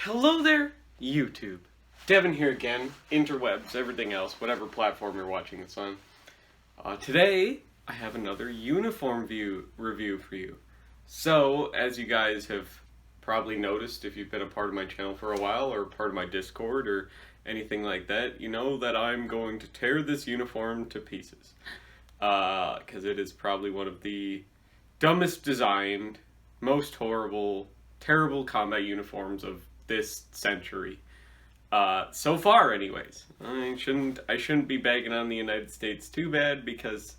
Hello there, YouTube. Devin here again, interwebs, everything else, whatever platform you're watching this on. Today, I have another uniform review for you. So, as you guys have probably noticed, if you've been a part of my channel for a while, or part of my Discord, or anything like that, you know that I'm going to tear this uniform to pieces. Because it is probably one of the dumbest designed, most horrible, terrible combat uniforms of this century. So far anyways. I shouldn't be bagging on the United States too bad because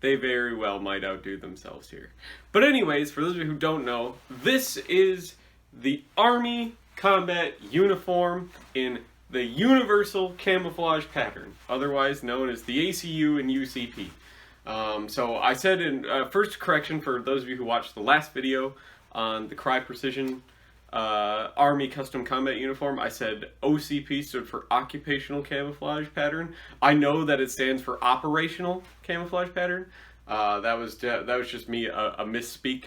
they very well might outdo themselves here. But anyways, for those of you who don't know, this is the Army Combat Uniform in the Universal Camouflage Pattern, otherwise known as the ACU and UCP. So I said in first correction for those of you who watched the last video on the Cry Precision Army Custom Combat Uniform, I said OCP stood for Occupational Camouflage Pattern. I know that it stands for Operational Camouflage Pattern. That was just me a misspeak.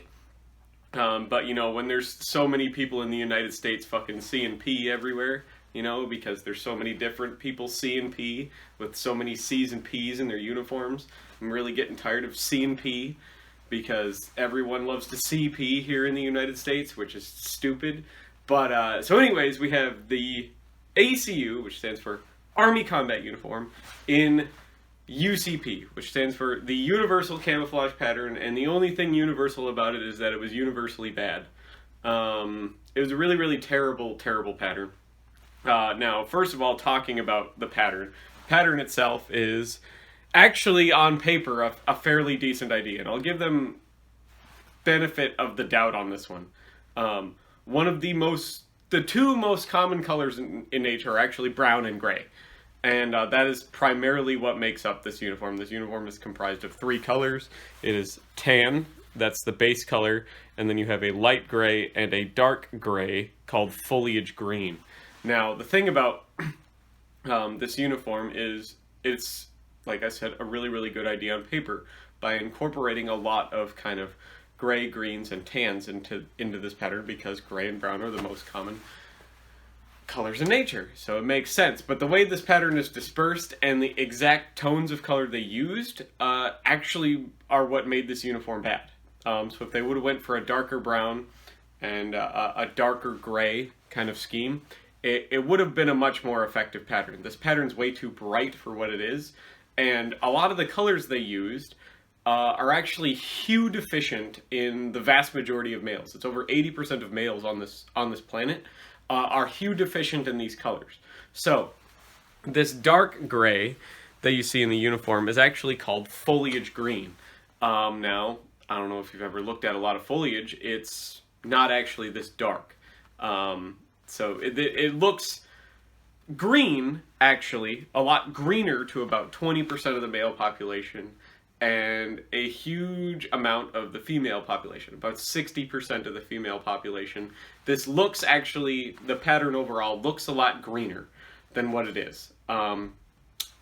But you know, when there's so many people in the United States fucking C and P everywhere, you know, because there's so many different people C and P with so many C's and P's in their uniforms, I'm really getting tired of C and P. Because everyone loves to CP here in the United States, which is stupid. But, so anyways, we have the ACU, which stands for Army Combat Uniform, in UCP, which stands for the Universal Camouflage Pattern, and the only thing universal about it is that it was universally bad. It was a really, really terrible, terrible pattern. Now, first of all, talking about the pattern itself is actually on paper a fairly decent idea, and I'll give them benefit of the doubt on this one. One of the two most common colors in nature are actually brown and gray, and that is primarily what makes up this uniform. This uniform is comprised of three colors. It is tan, that's the base color, and then you have a light gray and a dark gray called foliage green. Now, the thing about this uniform is it's, like I said, a really, really good idea on paper by incorporating a lot of kind of gray, greens, and tans into this pattern, because gray and brown are the most common colors in nature. So it makes sense. But the way this pattern is dispersed and the exact tones of color they used actually are what made this uniform bad. So if they would have went for a darker brown and a darker gray kind of scheme, it would have been a much more effective pattern. This pattern's way too bright for what it is. And a lot of the colors they used are actually hue deficient in the vast majority of males. It's over 80% of males on this planet are hue deficient in these colors. So this dark gray that you see in the uniform is actually called foliage green. Now, I don't know if you've ever looked at a lot of foliage. It's not actually this dark. So it looks green, actually, a lot greener to about 20% of the male population, and a huge amount of the female population, about 60% of the female population. This looks actually, the pattern overall looks a lot greener than what it is. But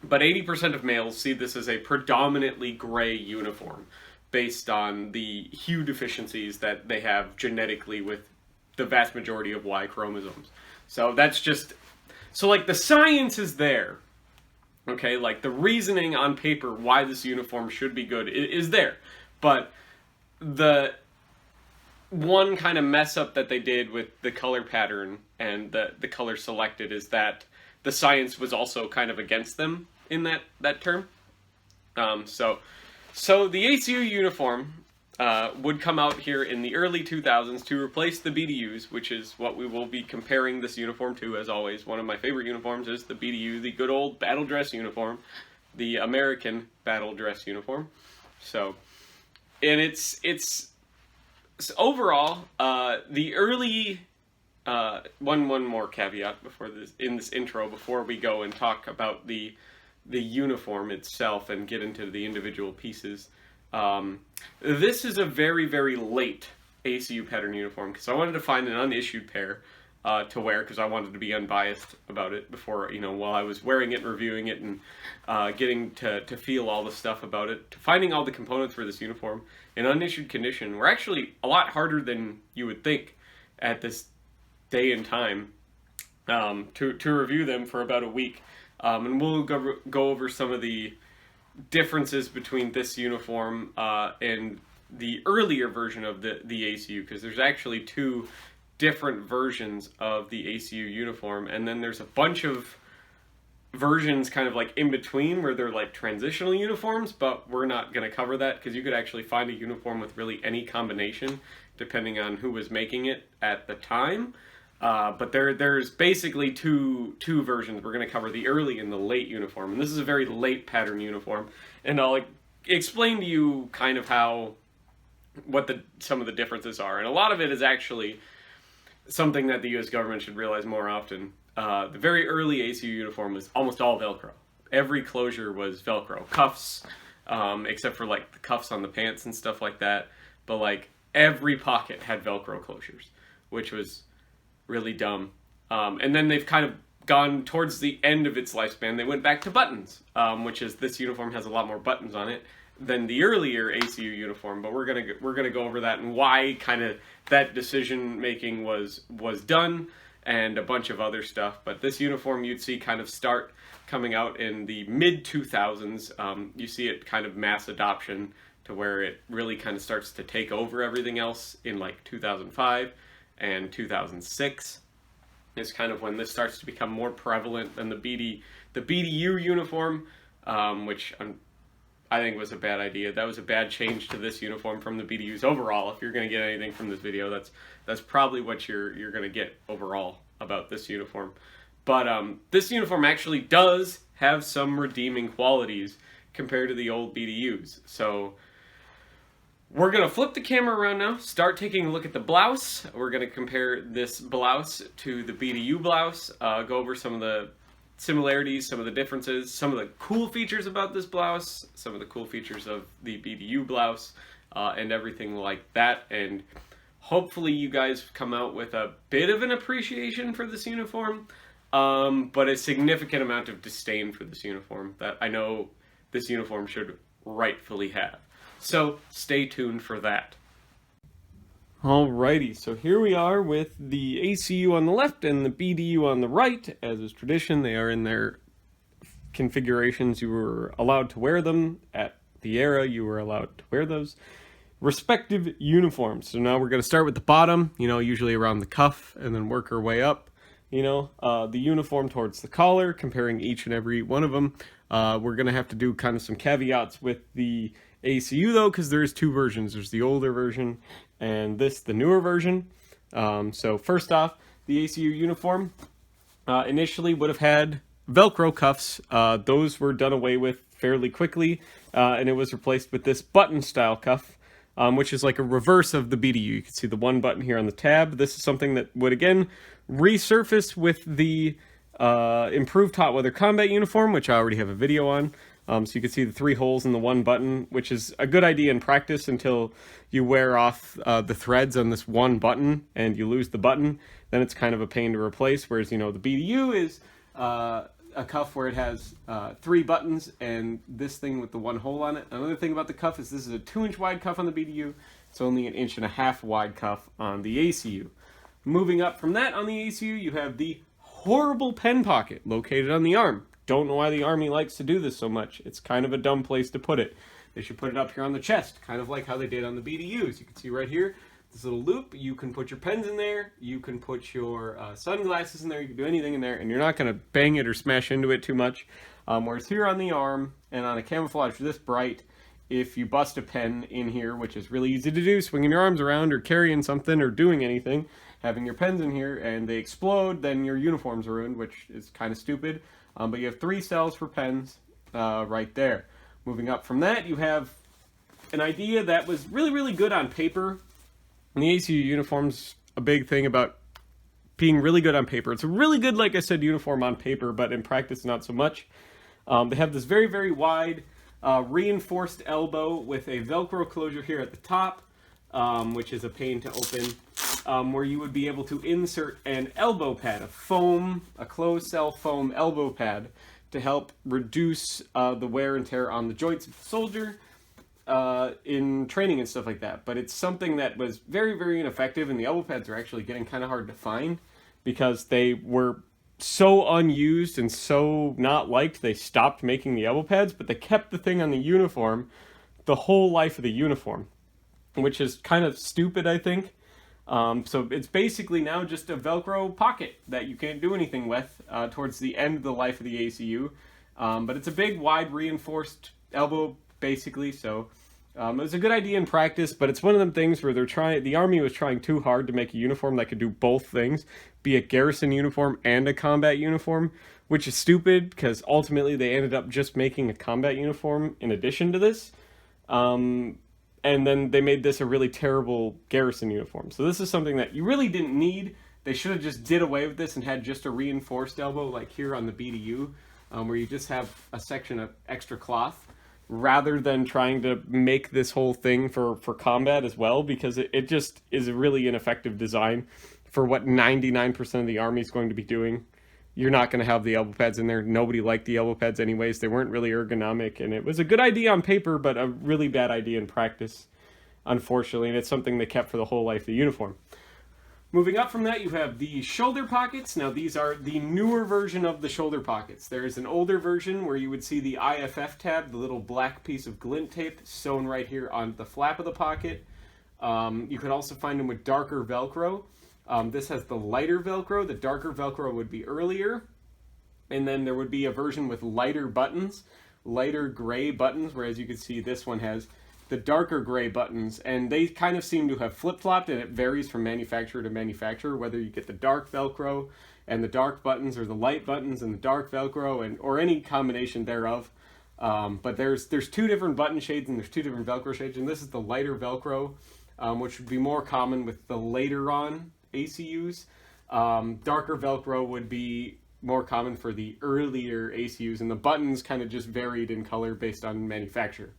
80% of males see this as a predominantly gray uniform based on the hue deficiencies that they have genetically with the vast majority of Y chromosomes. So that's just... So, like, the science is there, okay? Like, the reasoning on paper why this uniform should be good is there. But the one kind of mess up that they did with the color pattern and the color selected is that the science was also kind of against them in that term. So the ACU uniform would come out here in the early 2000s to replace the BDUs, which is what we will be comparing this uniform to, as always. One of my favorite uniforms is the BDU, the good old battle dress uniform, the American battle dress uniform. So, and it's overall, the early, one more caveat before this, in this intro, before we go and talk about the uniform itself and get into the individual pieces. This is a very, very late ACU pattern uniform, because I wanted to find an unissued pair to wear, because I wanted to be unbiased about it before, you know, while I was wearing it and reviewing it and getting to feel all the stuff about it. Finding all the components for this uniform in unissued condition were actually a lot harder than you would think at this day and time to review them for about a week. And we'll go over some of the differences between this uniform and the earlier version of the ACU, because there's actually two different versions of the ACU uniform, and then there's a bunch of versions kind of like in between where they're like transitional uniforms, but we're not going to cover that because you could actually find a uniform with really any combination depending on who was making it at the time. But there's basically two versions. We're going to cover the early and the late uniform, and this is a very late pattern uniform, and I'll explain to you kind of what some of the differences are, and a lot of it is actually something that the U.S. government should realize more often. The very early ACU uniform was almost all Velcro. Every closure was Velcro. Cuffs, except for like the cuffs on the pants and stuff like that, but like every pocket had Velcro closures, which was really dumb. And then they've kind of gone towards the end of its lifespan. They went back to buttons, which is this uniform has a lot more buttons on it than the earlier ACU uniform. But we're gonna go over that and why kind of that decision making was done and a bunch of other stuff. But this uniform you'd see kind of start coming out in the mid 2000s. You see it kind of mass adoption to where it really kind of starts to take over everything else in like 2005. And 2006 is kind of when this starts to become more prevalent than the BDU uniform, which I think was a bad idea. That was a bad change to this uniform from the BDUs overall. If you're going to get anything from this video, that's probably what you're going to get overall about this uniform. But this uniform actually does have some redeeming qualities compared to the old BDUs. So we're going to flip the camera around now, start taking a look at the blouse. We're going to compare this blouse to the BDU blouse, go over some of the similarities, some of the differences, some of the cool features about this blouse, some of the cool features of the BDU blouse, and everything like that. And hopefully you guys come out with a bit of an appreciation for this uniform, but a significant amount of disdain for this uniform that I know this uniform should rightfully have. So stay tuned for that. Alrighty, so here we are with the ACU on the left and the BDU on the right. As is tradition, they are in their configurations. You were allowed to wear them at the era. You were allowed to wear those respective uniforms. So now we're going to start with the bottom, usually around the cuff, and then work our way up, the uniform towards the collar, comparing each and every one of them. We're going to have to do kind of some caveats with the ACU though, because there's two versions. There's the older version and the newer version. So first off, the ACU uniform initially would have had Velcro cuffs. Those were done away with fairly quickly, and it was replaced with this button style cuff, which is like a reverse of the BDU. You can see the one button here on the tab. This is something that would again resurface with the improved hot weather combat uniform, which I already have a video on. So you can see the 3 holes in the one button, which is a good idea in practice until you wear off the threads on this one button and you lose the button. Then it's kind of a pain to replace, whereas, the BDU is a cuff where it has 3 buttons and this thing with the 1 hole on it. Another thing about the cuff is this is a 2-inch wide cuff on the BDU. It's only an 1.5 inch wide cuff on the ACU. Moving up from that on the ACU, you have the horrible pen pocket located on the arm. Don't know why the Army likes to do this so much. It's kind of a dumb place to put it. They should put it up here on the chest, kind of like how they did on the BDUs. You can see right here, this little loop. You can put your pens in there. You can put your sunglasses in there. You can do anything in there, and you're not going to bang it or smash into it too much. Whereas here on the arm, and on a camouflage this bright, if you bust a pen in here, which is really easy to do, swinging your arms around or carrying something or doing anything, having your pens in here, and they explode, then your uniform's ruined, which is kind of stupid. But you have 3 cells for pens right there. Moving up from that, you have an idea that was really, really good on paper. And the ACU uniform's a big thing about being really good on paper. It's a really good, like I said, uniform on paper, but in practice, not so much. They have this very, very wide reinforced elbow with a Velcro closure here at the top, which is a pain to open, where you would be able to insert an elbow pad, a closed cell foam elbow pad to help reduce the wear and tear on the joints of the soldier in training and stuff like that. But it's something that was very, very ineffective, and the elbow pads are actually getting kind of hard to find because they were so unused and so not liked, they stopped making the elbow pads, but they kept the thing on the uniform the whole life of the uniform, which is kind of stupid, I think. So it's basically now just a Velcro pocket that you can't do anything with towards the end of the life of the ACU. But it's a big, wide, reinforced elbow, basically. So it was a good idea in practice, but it's one of them things where the Army was trying too hard to make a uniform that could do both things, be a garrison uniform and a combat uniform, which is stupid because ultimately they ended up just making a combat uniform in addition to this. And then they made this a really terrible garrison uniform. So this is something that you really didn't need. They should have just did away with this and had just a reinforced elbow like here on the BDU, where you just have a section of extra cloth, rather than trying to make this whole thing for combat as well, because it just is a really ineffective design for what 99% of the Army is going to be doing. You're not going to have the elbow pads in there. Nobody liked the elbow pads anyways. They weren't really ergonomic, and it was a good idea on paper, but a really bad idea in practice, unfortunately, and it's something they kept for the whole life of the uniform. Moving up from that, you have the shoulder pockets. Now, these are the newer version of the shoulder pockets. There is an older version where you would see the IFF tab, the little black piece of glint tape sewn right here on the flap of the pocket. You could also find them with darker Velcro. This has the lighter Velcro. The darker Velcro would be earlier. And then there would be a version with lighter buttons, lighter gray buttons, whereas you can see this one has the darker gray buttons. And they kind of seem to have flip-flopped, and it varies from manufacturer to manufacturer, whether you get the dark Velcro and the dark buttons, or the light buttons and the dark Velcro, or any combination thereof. But there's two different button shades and there's two different Velcro shades, and this is the lighter Velcro, which would be more common with the later on ACUs. Darker Velcro would be more common for the earlier ACUs, and the buttons kind of just varied in color based on manufacturer.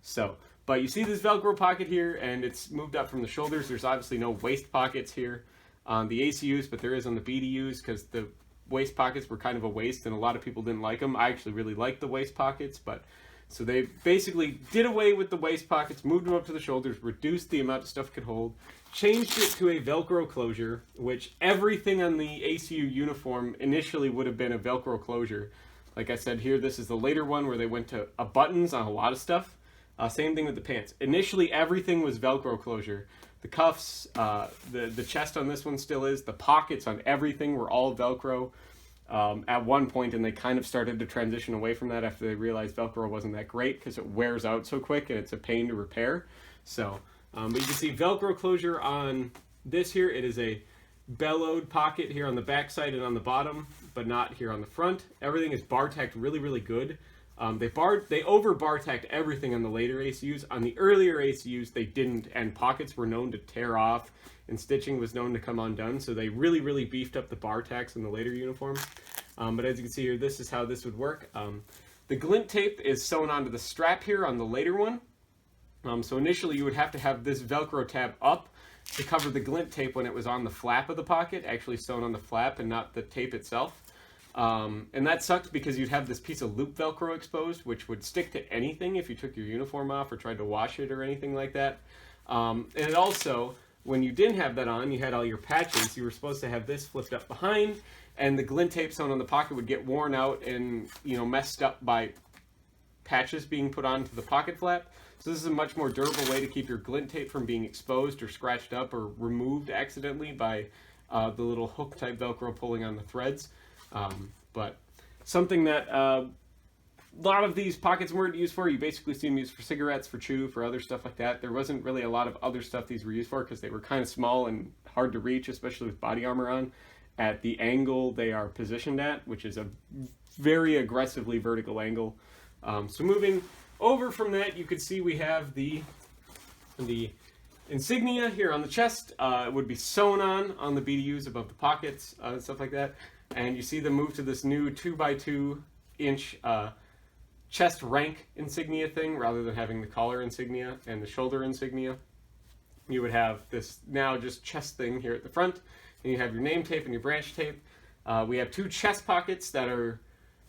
So, but you see this Velcro pocket here, and it's moved up from the shoulders. There's obviously no waist pockets here on the ACUs, but there is on the BDUs, because the waist pockets were kind of a waste, and a lot of people didn't like them. I actually really liked the waist pockets, but so they basically did away with the waist pockets, moved them up to the shoulders, reduced the amount of stuff it could hold, changed it to a Velcro closure, which everything on the ACU uniform initially would have been a Velcro closure. Like I said here, this is the later one where they went to buttons on a lot of stuff. Same thing with the pants. Initially, everything was Velcro closure. The cuffs, the chest on this one still is. The pockets on everything were all Velcro at one point, and they kind of started to transition away from that after they realized Velcro wasn't that great because it wears out so quick and it's a pain to repair. So, but you can see Velcro closure on this here. It is a bellowed pocket here on the back side and on the bottom, but not here on the front. Everything is bar tacked really, really good. They over bar tacked everything on the later ACUs. On the earlier ACUs, they didn't, and pockets were known to tear off, and stitching was known to come undone. So they really, really beefed up the bar tacks in the later uniforms. But as you can see here, this is how this would work. The glint tape is sewn onto the strap here on the later one. So initially, you would have to have this Velcro tab up to cover the glint tape when it was on the flap of the pocket, actually sewn on the flap and not the tape itself. And that sucked because you'd have this piece of loop Velcro exposed, which would stick to anything if you took your uniform off or tried to wash it or anything like that. And it also, when you didn't have that on, you had all your patches, you were supposed to have this flipped up behind, and the glint tape sewn on the pocket would get worn out and, messed up by patches being put onto the pocket flap. So this is a much more durable way to keep your glint tape from being exposed or scratched up or removed accidentally by the little hook type Velcro pulling on the threads. But something that a lot of these pockets weren't used for. You basically see them used for cigarettes, for chew, for other stuff like that. There wasn't really a lot of other stuff these were used for because they were kind of small and hard to reach, especially with body armor on, at the angle they are positioned at, which is a very aggressively vertical angle. So moving over from that, you could see we have the insignia here on the chest. It would be sewn on the BDUs above the pockets and stuff like that. And you see them move to this new 2x2 inch chest rank insignia thing rather than having the collar insignia and the shoulder insignia. You would have this now just chest thing here at the front, and you have your name tape and your branch tape. We have two chest pockets that are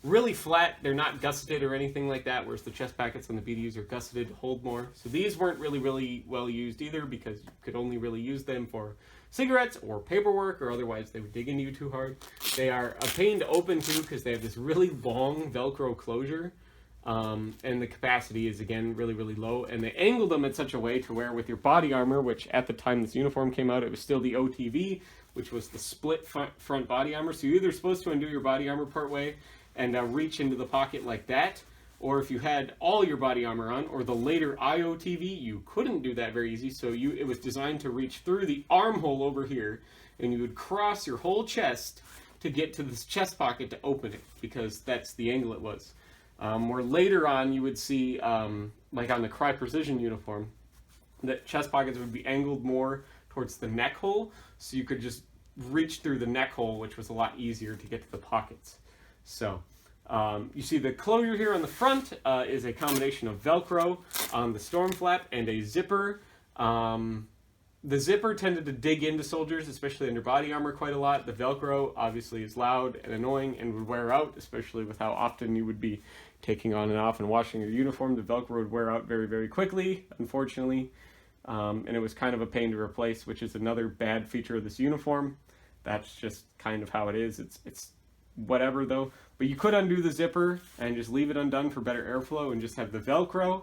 really flat. They're not gusseted or anything like that, whereas the chest pockets on the BDUs are gusseted to hold more. So these weren't really well used either, because you could only really use them for cigarettes or paperwork, or otherwise they would dig into you too hard. They are a pain to open too, because they have this really long Velcro closure. And the capacity is, again, really low, and they angled them in such a way to where with your body armor, which at the time this uniform came out, it was still the OTV, which was the split front body armor. So you're either supposed to undo your body armor part way and reach into the pocket like that, or if you had all your body armor on, or the later IOTV, you couldn't do that very easy. So it was designed to reach through the armhole over here, and you would cross your whole chest to get to this chest pocket to open it, because that's the angle it was. Where later on you would see, like on the Cry Precision uniform, that chest pockets would be angled more towards the neck hole, so you could just reach through the neck hole, which was a lot easier to get to the pockets. So you see the closure here on the front is a combination of Velcro on the storm flap and a zipper. The zipper tended to dig into soldiers, especially under body armor, quite a lot. The Velcro obviously is loud and annoying and would wear out, especially with how often you would be taking on and off and washing your uniform. The Velcro would wear out very quickly, unfortunately. And it was kind of a pain to replace, which is another bad feature of this uniform. That's just kind of how it is. It's whatever though. But you could undo the zipper and just leave it undone for better airflow and just have the Velcro.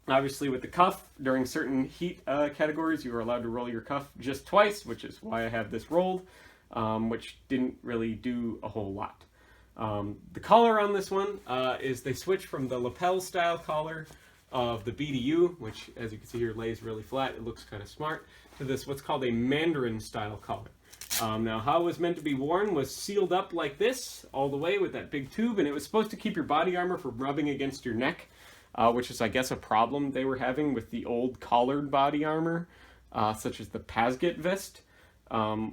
Obviously with the cuff, during certain heat categories, you were allowed to roll your cuff just twice, which is why I have this rolled, which didn't really do a whole lot. The collar on this one is they switched from the lapel style collar of the BDU, which as you can see here lays really flat, it looks kind of smart, to this what's called a Mandarin style collar. Now how it was meant to be worn was sealed up like this all the way with that big tube, and it was supposed to keep your body armor from rubbing against your neck, which is I guess a problem they were having with the old collared body armor, such as the Pasget vest,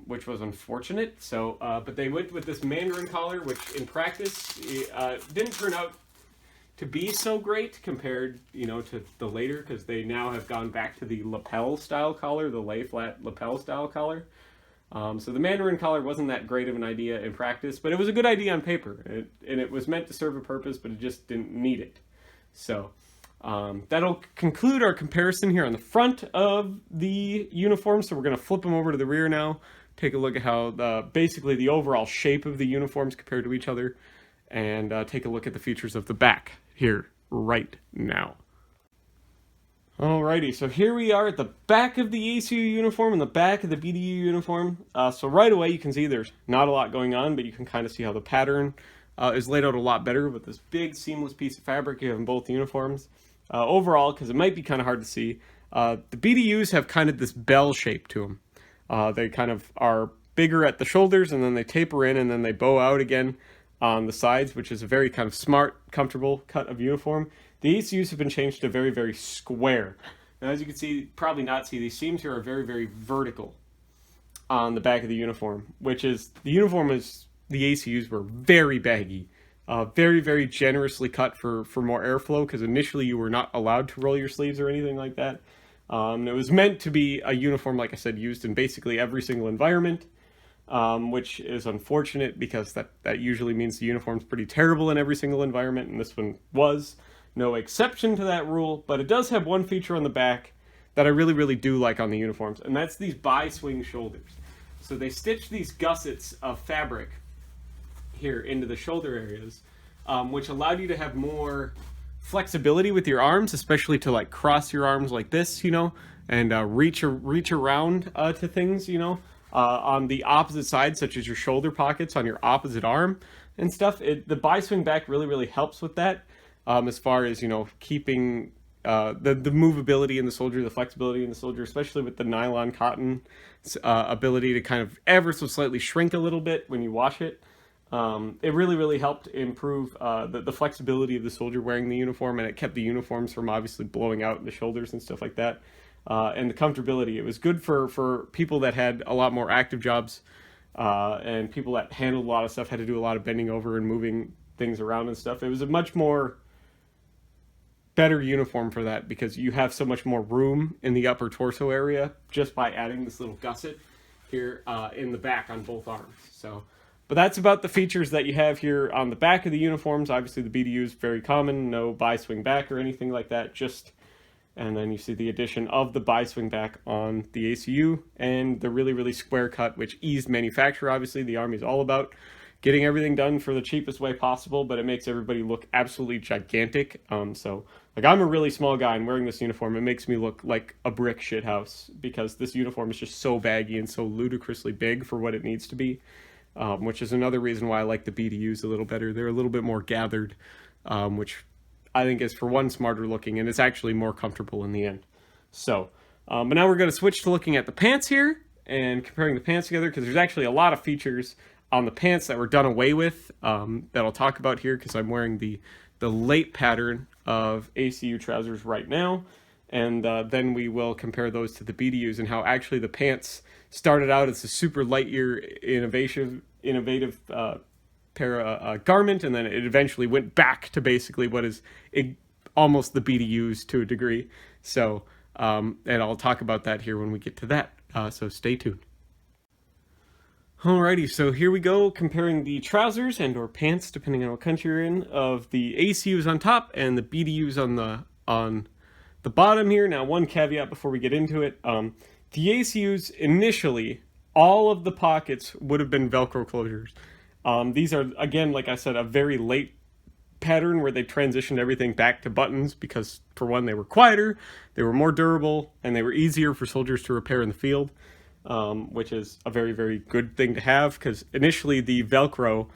which was unfortunate. So, but they went with this Mandarin collar, which in practice didn't turn out to be so great compared, to the later, because they now have gone back to the lapel style collar, the lay flat lapel style collar. So the Mandarin collar wasn't that great of an idea in practice, but it was a good idea on paper, and it was meant to serve a purpose, but it just didn't need it. So that'll conclude our comparison here on the front of the uniform. So we're going to flip them over to the rear now, take a look at how basically the overall shape of the uniforms compared to each other, and take a look at the features of the back here right now. Alrighty, so here we are at the back of the ACU uniform and the back of the BDU uniform. So right away you can see there's not a lot going on, but you can kind of see how the pattern is laid out a lot better with this big seamless piece of fabric you have in both uniforms. Overall, because it might be kind of hard to see, the BDUs have kind of this bell shape to them. They kind of are bigger at the shoulders, and then they taper in, and then they bow out again on the sides, which is a very kind of smart, comfortable cut of uniform. The ACUs have been changed to very square. Now, as you can see, probably not see, these seams here are very vertical on the back of the uniform, which is, the ACUs were very baggy. Very generously cut for more airflow, because initially you were not allowed to roll your sleeves or anything like that. It was meant to be a uniform, like I said, used in basically every single environment, which is unfortunate, because that usually means the uniform's pretty terrible in every single environment, and this one was no exception to that rule. But it does have one feature on the back that I really do like on the uniforms, and that's these bi-swing shoulders. So they stitch these gussets of fabric here into the shoulder areas, which allowed you to have more flexibility with your arms, especially to like cross your arms like this, and reach around to things, on the opposite side, such as your shoulder pockets on your opposite arm and stuff. The bi-swing back really helps with that, as far as, keeping the movability in the soldier, the flexibility in the soldier, especially with the nylon cotton ability to kind of ever so slightly shrink a little bit when you wash it. It really helped improve the flexibility of the soldier wearing the uniform, and it kept the uniforms from obviously blowing out in the shoulders and stuff like that. And the comfortability, it was good for people that had a lot more active jobs, and people that handled a lot of stuff, had to do a lot of bending over and moving things around and stuff. It was a much more better uniform for that, because you have so much more room in the upper torso area just by adding this little gusset here in the back on both arms. So. But that's about the features that you have here on the back of the uniforms. Obviously the BDU is very common, no bi-swing back or anything like that, and then you see the addition of the bi-swing back on the ACU and the really, really square cut, which eased manufacture. Obviously the Army's all about getting everything done for the cheapest way possible, but it makes everybody look absolutely gigantic. So like, I'm a really small guy, and wearing this uniform, it makes me look like a brick shithouse because this uniform is just so baggy and so ludicrously big for what it needs to be. Which is another reason why I like the BDUs a little better. They're a little bit more gathered, which I think is, for one, smarter looking, and it's actually more comfortable in the end. So, but now we're going to switch to looking at the pants here and comparing the pants together, because there's actually a lot of features on the pants that were done away with that I'll talk about here, because I'm wearing the late pattern of ACU trousers right now. And then we will compare those to the BDUs and how actually the pants started out as a super light year innovative garment, and then it eventually went back to basically what is almost the BDUs to a degree. So, and I'll talk about that here when we get to that. So stay tuned. Alrighty, so here we go, comparing the trousers and or pants, depending on what country you're in, of the ACUs on top and the BDUs on the bottom here. Now, one caveat before we get into it. The ACUs, initially, all of the pockets would have been Velcro closures. These are, again, like I said, a very late pattern where they transitioned everything back to buttons because, for one, they were quieter, they were more durable, and they were easier for soldiers to repair in the field, which is a very, very good thing to have, because initially the Velcro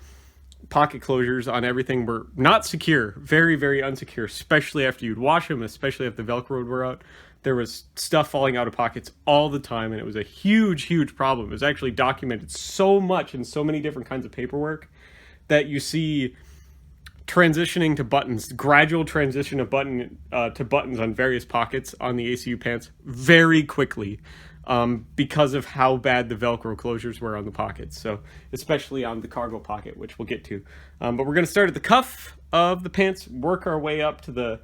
pocket closures on everything were not secure, very, very unsecure, especially after you'd wash them, especially if the Velcro would wear out. There was stuff falling out of pockets all the time, and it was a huge, huge problem. It was actually documented so much in so many different kinds of paperwork that you see transitioning to buttons, gradual transition of to buttons on various pockets on the ACU pants very quickly, because of how bad the Velcro closures were on the pockets. So especially on the cargo pocket, which we'll get to. But we're going to start at the cuff of the pants, work our way up to the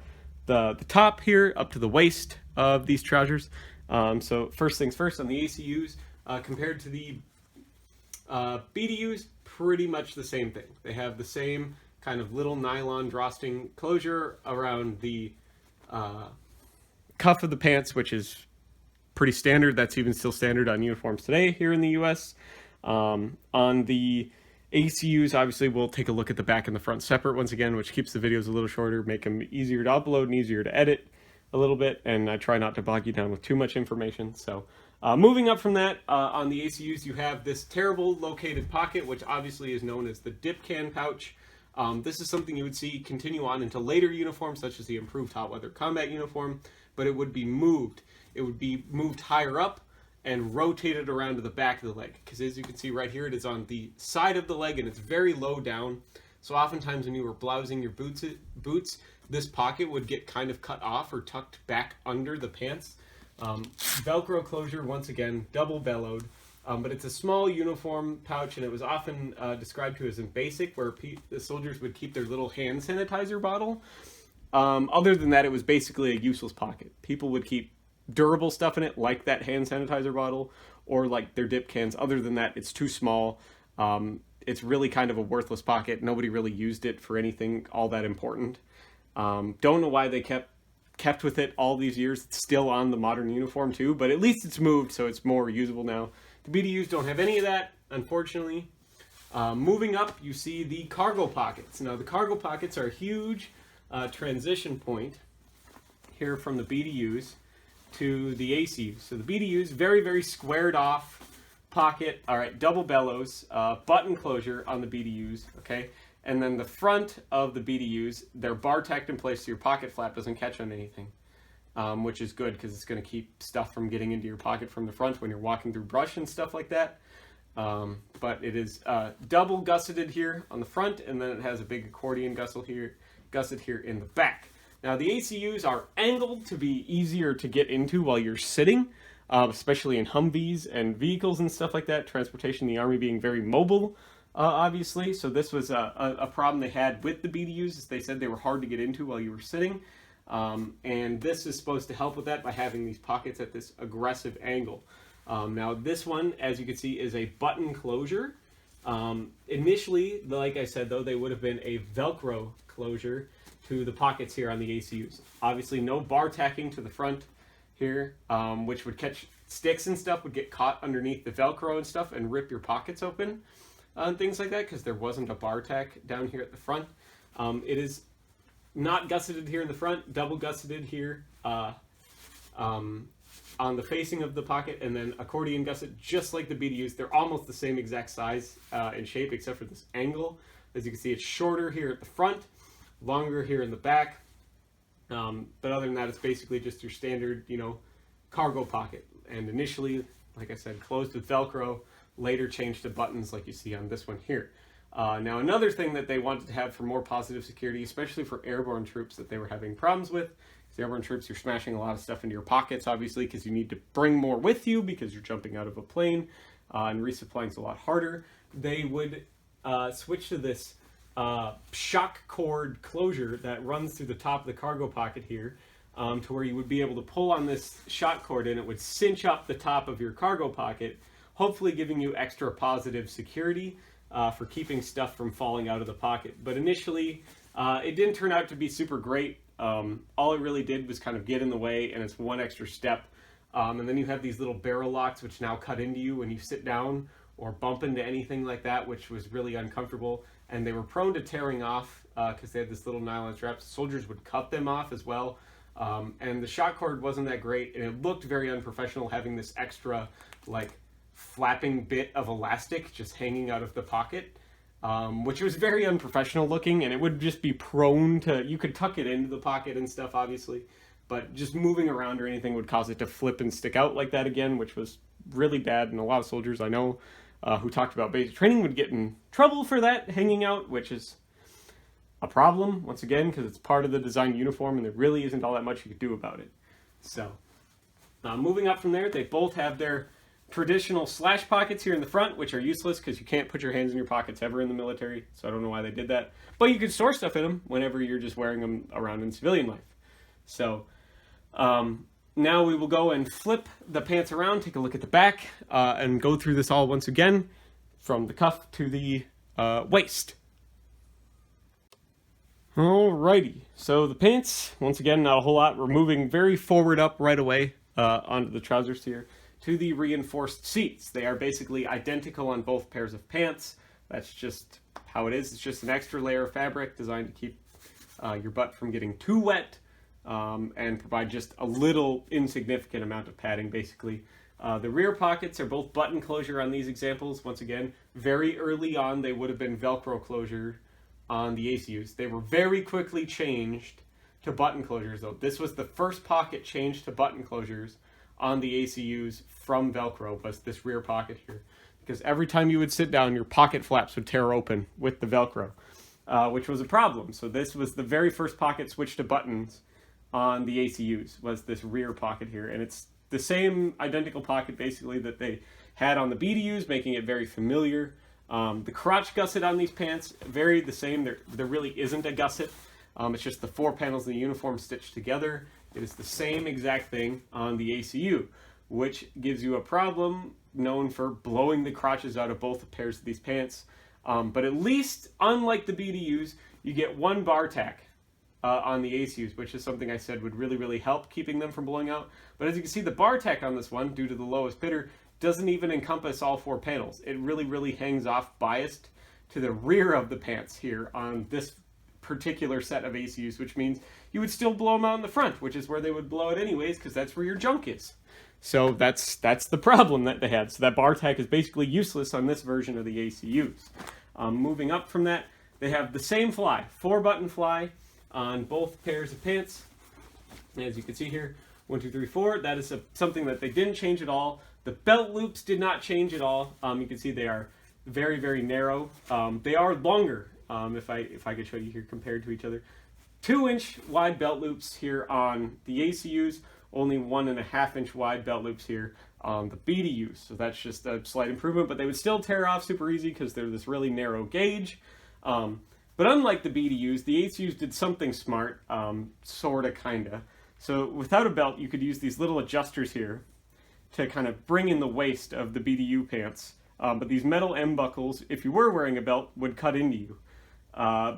top here, up to the waist of these trousers. So first things first, on the ACUs, compared to the BDUs, pretty much the same thing. They have the same kind of little nylon drawstring closure around the cuff of the pants, which is pretty standard. That's even still standard on uniforms today here in the US. On the ACUs, obviously, we'll take a look at the back and the front separate once again, which keeps the videos a little shorter, make them easier to upload and easier to edit a little bit, and I try not to bog you down with too much information. So moving up from that, on the ACUs, you have this terrible located pocket, which obviously is known as the dip can pouch. This is something you would see continue on into later uniforms, such as the improved hot weather combat uniform, but it would be moved. It would be moved higher up and rotated around to the back of the leg, because as you can see right here, it is on the side of the leg and it's very low down. So oftentimes when you were blousing your boots, this pocket would get kind of cut off or tucked back under the pants. Velcro closure, once again, double bellowed, but it's a small uniform pouch, and it was often described to as in basic, where the soldiers would keep their little hand sanitizer bottle. Other than that, it was basically a useless pocket. People would keep durable stuff in it, like that hand sanitizer bottle, or like their dip cans. Other than that, it's too small. It's really kind of a worthless pocket. Nobody really used it for anything all that important. Don't know why they kept with it all these years. It's still on the modern uniform too, but at least it's moved, so it's more usable now. The BDUs don't have any of that, unfortunately. Moving up, you see the cargo pockets. Now, the cargo pockets are a huge transition point here from the BDUs to the ACUs. So the BDUs, very, very squared off pocket. All right, double bellows, button closure on the BDUs, okay? And then the front of the BDUs, they're bar tacked in place so your pocket flap doesn't catch on anything, which is good because it's going to keep stuff from getting into your pocket from the front when you're walking through brush and stuff like that. But it is double gusseted here on the front, and then it has a big accordion gusset here in the back. Now, the ACUs are angled to be easier to get into while you're sitting, especially in Humvees and vehicles and stuff like that. Transportation, the Army being very mobile, obviously. So this was a problem they had with the BDUs, is they said they were hard to get into while you were sitting. And this is supposed to help with that by having these pockets at this aggressive angle. Now, this one, as you can see, is a button closure Initially, like I said, though, they would have been a Velcro closure to the pockets here on the ACUs. Obviously, no bar tacking to the front here, which would catch sticks and stuff, would get caught underneath the Velcro and stuff and rip your pockets open and things like that, because there wasn't a bar tack down here at the front. It is not gusseted here in the front, double gusseted here on the facing of the pocket, and then accordion gusset, just like the BDUs. They're almost the same exact size and shape, except for this angle. As you can see, it's shorter here at the front, longer here in the back. But other than that, it's basically just your standard, cargo pocket. And initially, like I said, closed with Velcro, later changed to buttons like you see on this one here. Now, another thing that they wanted to have for more positive security, especially for airborne troops that they were having problems with, the airborne troops, you're smashing a lot of stuff into your pockets, obviously, because you need to bring more with you because you're jumping out of a plane, and resupplying is a lot harder. They would switch to this shock cord closure that runs through the top of the cargo pocket here, to where you would be able to pull on this shock cord and it would cinch up the top of your cargo pocket, hopefully giving you extra positive security for keeping stuff from falling out of the pocket. But initially, it didn't turn out to be super great. All it really did was kind of get in the way, and it's one extra step. And then you have these little barrel locks which now cut into you when you sit down or bump into anything like that, which was really uncomfortable. And they were prone to tearing off because they had this little nylon straps. Soldiers would cut them off as well. And the shock cord wasn't that great, and it looked very unprofessional having this extra flapping bit of elastic just hanging out of the pocket. Which was very unprofessional looking, and it would just be prone to, you could tuck it into the pocket and stuff, obviously, but just moving around or anything would cause it to flip and stick out like that again, which was really bad. And a lot of soldiers I know who talked about basic training would get in trouble for that hanging out, which is a problem, once again, because it's part of the design uniform and there really isn't all that much you could do about it. So, moving up from there, they both have their traditional slash pockets here in the front, which are useless because you can't put your hands in your pockets ever in the military, so I don't know why they did that. But you could store stuff in them whenever you're just wearing them around in civilian life. So now we will go and flip the pants around, take a look at the back, and go through this all once again from the cuff to the waist. Alrighty, so the pants, once again, not a whole lot. We're moving very forward up right away onto the trousers here. To the reinforced seats. They are basically identical on both pairs of pants. That's just how it is. It's just an extra layer of fabric designed to keep your butt from getting too wet and provide just a little insignificant amount of padding, basically. The rear pockets are both button closure on these examples. Once again, very early on, they would have been Velcro closure on the ACUs. They were very quickly changed to button closures, though. This was the first pocket changed to button closures on the ACUs from Velcro, was this rear pocket here. Because every time you would sit down, your pocket flaps would tear open with the Velcro, which was a problem. So this was the very first pocket switched to buttons on the ACUs, was this rear pocket here. And it's the same identical pocket, basically, that they had on the BDUs, making it very familiar. The crotch gusset on these pants, very the same. There really isn't a gusset. It's just the four panels of the uniform stitched together. It is the same exact thing on the ACU, which gives you a problem known for blowing the crotches out of both pairs of these pants. But at least, unlike the BDUs, you get one bar tack on the ACUs, which is something I said would really, really help keeping them from blowing out. But as you can see, the bar tack on this one, due to the lowest bidder, doesn't even encompass all four panels. It really, really hangs off biased to the rear of the pants here on this particular set of ACUs, which means you would still blow them out in the front, which is where they would blow it anyways, because that's where your junk is. So that's the problem that they had. So that bar tack is basically useless on this version of the ACUs. Moving up from that, they have the same fly, 4-button fly on both pairs of pants. As you can see here, 1, 2, 3, 4. That is something that they didn't change at all. The belt loops did not change at all. You can see they are very, very narrow. They are longer. If I could show you here compared to each other. 2-inch wide belt loops here on the ACUs, only 1.5-inch wide belt loops here on the BDUs. So that's just a slight improvement, but they would still tear off super easy because they're this really narrow gauge. But unlike the BDUs, the ACUs did something smart, sorta, kinda. So without a belt, you could use these little adjusters here to kind of bring in the waist of the BDU pants But these metal M buckles, if you were wearing a belt, would cut into you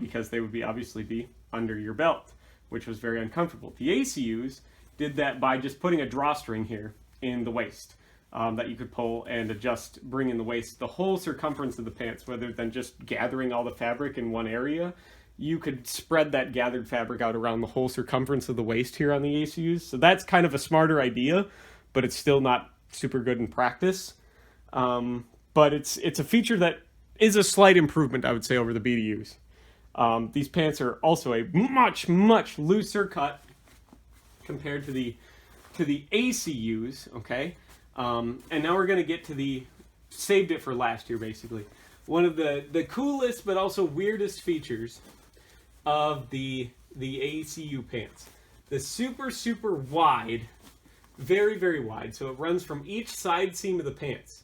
because they would obviously be under your belt, which was very uncomfortable. The ACUs did that by just putting a drawstring here in the waist that you could pull and adjust, bring in the waist, the whole circumference of the pants, rather than just gathering all the fabric in one area. You could spread that gathered fabric out around the whole circumference of the waist here on the ACUs. So that's kind of a smarter idea, but it's still not super good in practice. But it's a feature that is a slight improvement, I would say, over the BDUs. These pants are also a much, much looser cut compared to the ACUs, okay? And now we're going to get to saved it for last year, basically. One of the coolest but also weirdest features of the ACU pants. The super, super wide, very, very wide, so it runs from each side seam of the pants,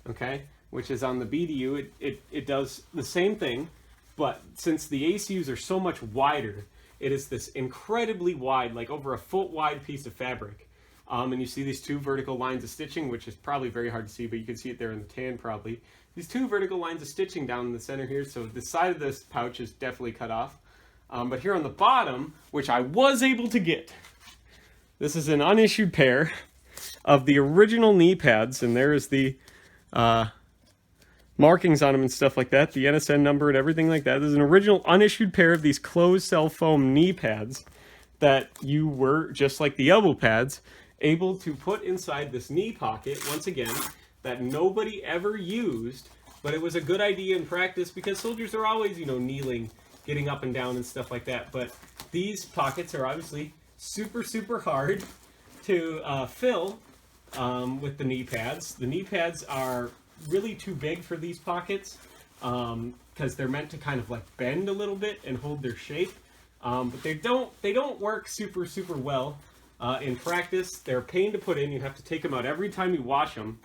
okay? Which is on the BDU, it does the same thing, but since the ACUs are so much wider, it is this incredibly wide, like over a foot wide piece of fabric. And you see these two vertical lines of stitching, which is probably very hard to see, but you can see it there in the tan probably. These two vertical lines of stitching down in the center here, so the side of this pouch is definitely cut off. But here on the bottom, which I was able to get, this is an unissued pair of the original knee pads, and there is the markings on them and stuff like that, the NSN number and everything like that. There's an original unissued pair of these closed cell foam knee pads that you were, just like the elbow pads, able to put inside this knee pocket, once again, that nobody ever used, but it was a good idea in practice because soldiers are always, kneeling, getting up and down and stuff like that. But these pockets are obviously super, super hard to fill with the knee pads. The knee pads are really too big for these pockets because they're meant to kind of like bend a little bit and hold their shape. But they don't work super, super well in practice. They're a pain to put in. You have to take them out every time you wash them.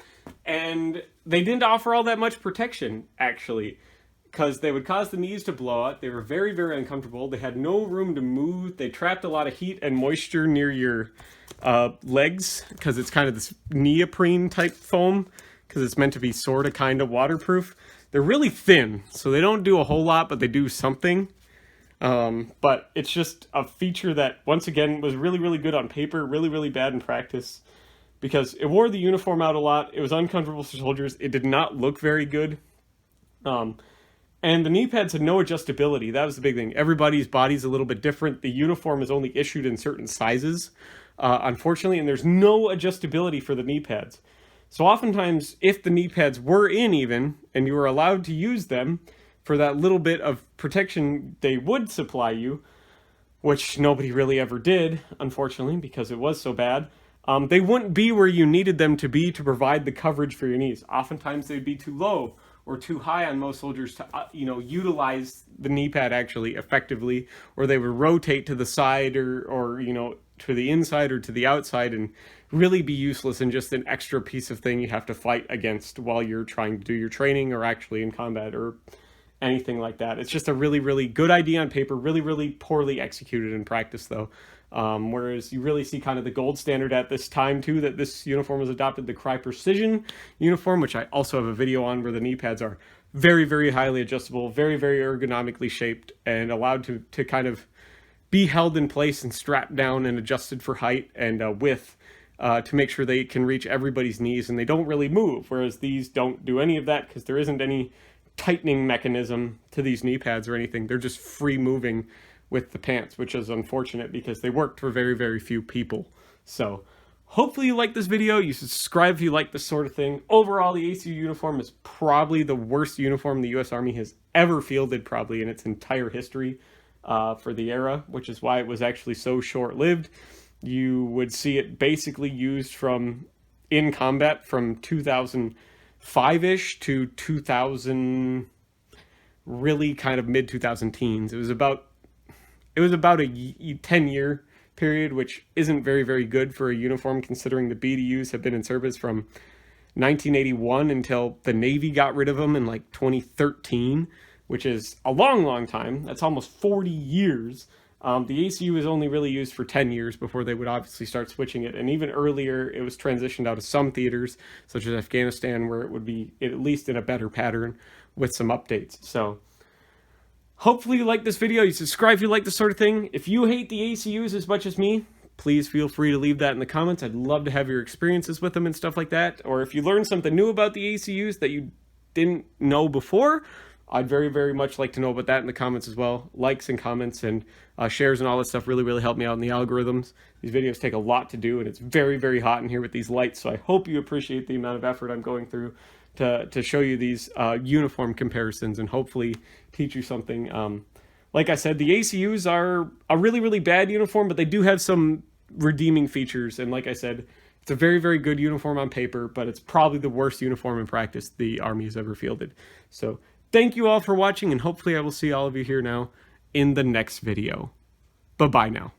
And they didn't offer all that much protection, actually, because they would cause the knees to blow out. They were very, very uncomfortable. They had no room to move. They trapped a lot of heat and moisture near your legs because it's kind of this neoprene type foam because it's meant to be sort of kind of waterproof. They're really thin, so they don't do a whole lot, but they do something. But it's just a feature that, once again, was really, really good on paper, really, really bad in practice, because it wore the uniform out a lot. It was uncomfortable for soldiers. It did not look very good. And the knee pads had no adjustability. That was the big thing. Everybody's body's a little bit different. The uniform is only issued in certain sizes, unfortunately, and there's no adjustability for the knee pads. So oftentimes, if the knee pads were in even, and you were allowed to use them, for that little bit of protection they would supply you, which nobody really ever did, unfortunately, because it was so bad, they wouldn't be where you needed them to be to provide the coverage for your knees. Oftentimes they'd be too low or too high on most soldiers to, utilize the knee pad actually effectively, or they would rotate to the side or to the inside or to the outside and really be useless and just an extra piece of thing you have to fight against while you're trying to do your training or actually in combat or anything like that. It's just a really, really good idea on paper, really, really poorly executed in practice, though. Whereas you really see kind of the gold standard at this time, too, that this uniform was adopted, the Cry Precision uniform, which I also have a video on, where the knee pads are very, very highly adjustable, very, very ergonomically shaped, and allowed to kind of be held in place and strapped down and adjusted for height and width to make sure they can reach everybody's knees, and they don't really move, whereas these don't do any of that because there isn't any tightening mechanism to these knee pads or anything. They're just free moving with the pants, which is unfortunate because they worked for very, very few people. So hopefully you like this video. You subscribe if you like this sort of thing. Overall, the ACU uniform is probably the worst uniform the U.S. Army has ever fielded, probably in its entire history for the era, which is why it was actually so short-lived. You would see it basically used in combat from 2005-ish to 2000, really kind of mid-2010s. It was about a 10-year period, which isn't very, very good for a uniform considering the BDUs have been in service from 1981 until the Navy got rid of them in like 2013, which is a long, long time. That's almost 40 years. The ACU is only really used for 10 years before they would obviously start switching it. And even earlier, it was transitioned out of some theaters, such as Afghanistan, where it would be at least in a better pattern with some updates. So hopefully you like this video. You subscribe if you like this sort of thing. If you hate the ACUs as much as me, please feel free to leave that in the comments. I'd love to have your experiences with them and stuff like that. Or if you learned something new about the ACUs that you didn't know before, I'd very, very much like to know about that in the comments as well. Likes and comments and shares and all that stuff really, really help me out in the algorithms. These videos take a lot to do, and it's very, very hot in here with these lights, so I hope you appreciate the amount of effort I'm going through to show you these uniform comparisons and hopefully teach you something. Like I said, the ACUs are a really, really bad uniform, but they do have some redeeming features, and like I said, it's a very, very good uniform on paper, but it's probably the worst uniform in practice the Army has ever fielded. So thank you all for watching, and hopefully I will see all of you here now in the next video. Bye-bye now.